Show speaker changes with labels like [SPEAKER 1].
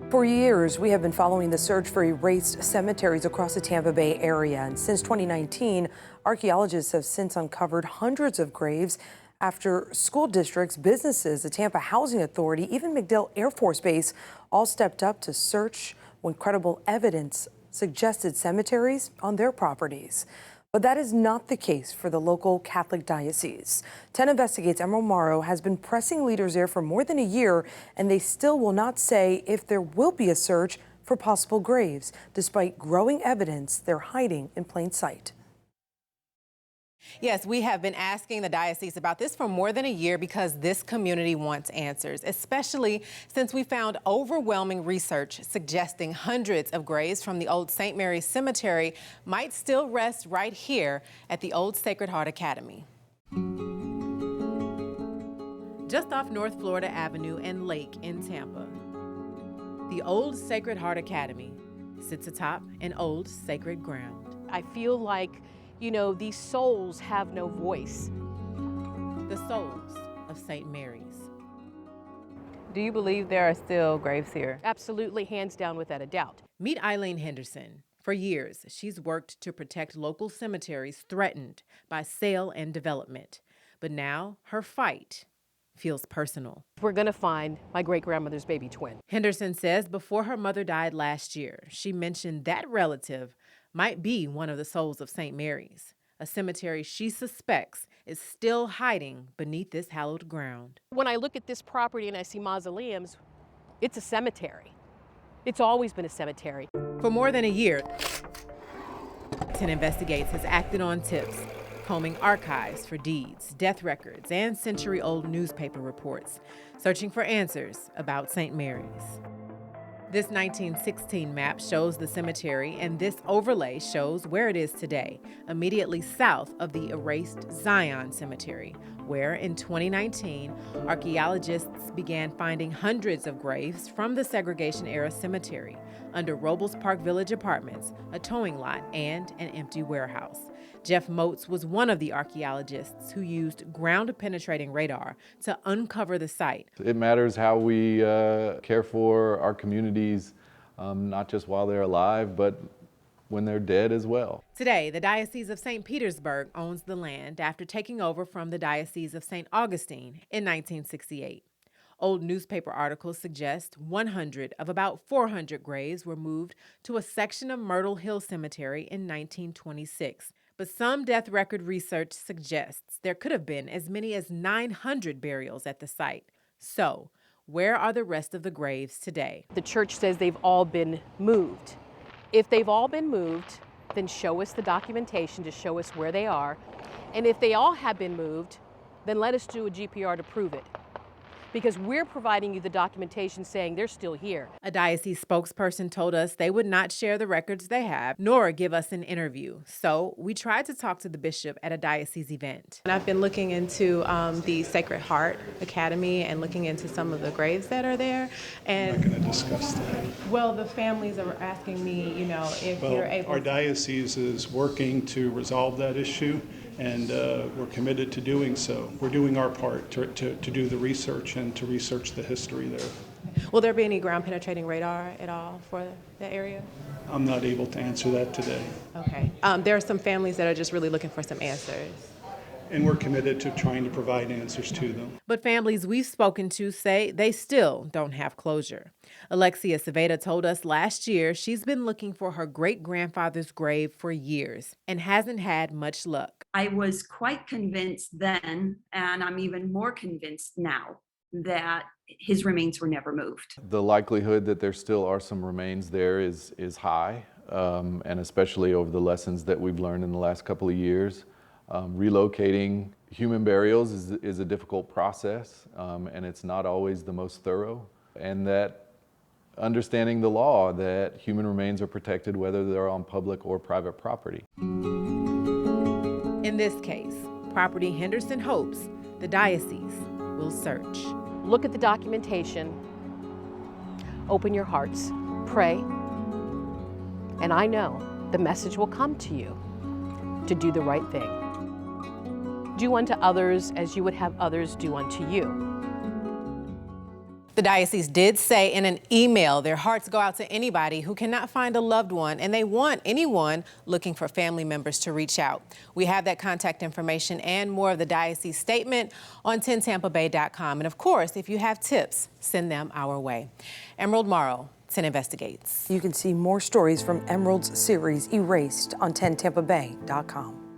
[SPEAKER 1] For years, we have been following the search for erased cemeteries across the Tampa Bay area. And since 2019, archaeologists have since uncovered hundreds of graves after school districts, businesses, the Tampa Housing Authority, even Macdill Air Force Base all stepped up to search when credible evidence suggested cemeteries on their properties. But that is not the case for the local Catholic diocese. 10 Investigates Emerald Morrow has been pressing leaders there for more than a year, and they still will not say if there will be a search for possible graves, despite growing evidence they're hiding in plain sight.
[SPEAKER 2] Yes, we have been asking the diocese about this for more than a year because this community wants answers, especially since we found overwhelming research suggesting hundreds of graves from the old St. Mary's Cemetery might still rest right here at the old Sacred Heart Academy. Just off North Florida Avenue and Lake in Tampa, the old Sacred Heart Academy sits atop an old sacred ground.
[SPEAKER 3] I feel like, you know, these souls have no voice.
[SPEAKER 2] The souls of St. Mary's. Do you believe there are still graves here?
[SPEAKER 3] Absolutely, hands down, without a doubt.
[SPEAKER 2] Meet Aillen Henderson. For years, she's worked to protect local cemeteries threatened by sale and development. But now her fight feels personal.
[SPEAKER 3] We're gonna find my great-grandmother's baby twin.
[SPEAKER 2] Henderson says before her mother died last year, she mentioned that relative might be one of the souls of St. Mary's, a cemetery she suspects is still hiding beneath this hallowed ground.
[SPEAKER 3] When I look at this property and I see mausoleums, it's a cemetery. It's always been a cemetery.
[SPEAKER 2] For more than a year, 10 Investigates has acted on tips, combing archives for deeds, death records, and century-old newspaper reports, searching for answers about St. Mary's. This 1916 map shows the cemetery, and this overlay shows where it is today, immediately south of the erased Zion Cemetery, where in 2019, archaeologists began finding hundreds of graves from the segregation-era cemetery under Robles Park Village apartments, a towing lot, and an empty warehouse. Jeff Moats was one of the archaeologists who used ground-penetrating radar to uncover the site.
[SPEAKER 4] It matters how we care for our communities, not just while they're alive, but when they're dead as well.
[SPEAKER 2] Today, the Diocese of St. Petersburg owns the land after taking over from the Diocese of St. Augustine in 1968. Old newspaper articles suggest 100 of about 400 graves were moved to a section of Myrtle Hill Cemetery in 1926. But some death record research suggests there could have been as many as 900 burials at the site. So, where are the rest of the graves today?
[SPEAKER 3] The church says they've all been moved. If they've all been moved, then show us the documentation to show us where they are. And if they all have been moved, then let us do a GPR to prove it. Because we're providing you the documentation saying they're still here.
[SPEAKER 2] A diocese spokesperson told us they would not share the records they have, nor give us an interview. So we tried to talk to the bishop at a diocese event.
[SPEAKER 5] And I've been looking into the Sacred Heart Academy and looking into some of the graves that are there. And
[SPEAKER 6] I'm not going to discuss that.
[SPEAKER 5] Well, the families are asking me, you know, if you're able.
[SPEAKER 6] Our diocese is working to resolve that issue, and we're committed to doing so. We're doing our part to do the research and to research the history there.
[SPEAKER 5] Will there be any ground penetrating radar at all for the area?
[SPEAKER 6] I'm not able to answer that today.
[SPEAKER 5] Okay. There are some families that are just really looking for some answers.
[SPEAKER 6] And we're committed to trying to provide answers to them.
[SPEAKER 2] But families we've spoken to say they still don't have closure. Alexia Saveda told us last year she's been looking for her great-grandfather's grave for years and hasn't had much luck.
[SPEAKER 7] I was quite convinced then, and I'm even more convinced now, that his remains were never moved.
[SPEAKER 4] The likelihood that there still are some remains there is high, and especially over the lessons that we've learned in the last couple of years. Relocating human burials is a difficult process, and it's not always the most thorough. And that understanding the law that human remains are protected whether they're on public or private property.
[SPEAKER 2] In this case, property Henderson hopes the diocese will search.
[SPEAKER 3] Look at the documentation, open your hearts, pray, and I know the message will come to you to do the right thing. Do unto others as you would have others do unto you.
[SPEAKER 2] The diocese did say in an email their hearts go out to anybody who cannot find a loved one, and they want anyone looking for family members to reach out. We have that contact information and more of the diocese statement on 10tampabay.com. And of course, if you have tips, send them our way. Emerald Morrow, 10 Investigates.
[SPEAKER 1] You can see more stories from Emerald's series Erased on 10tampabay.com.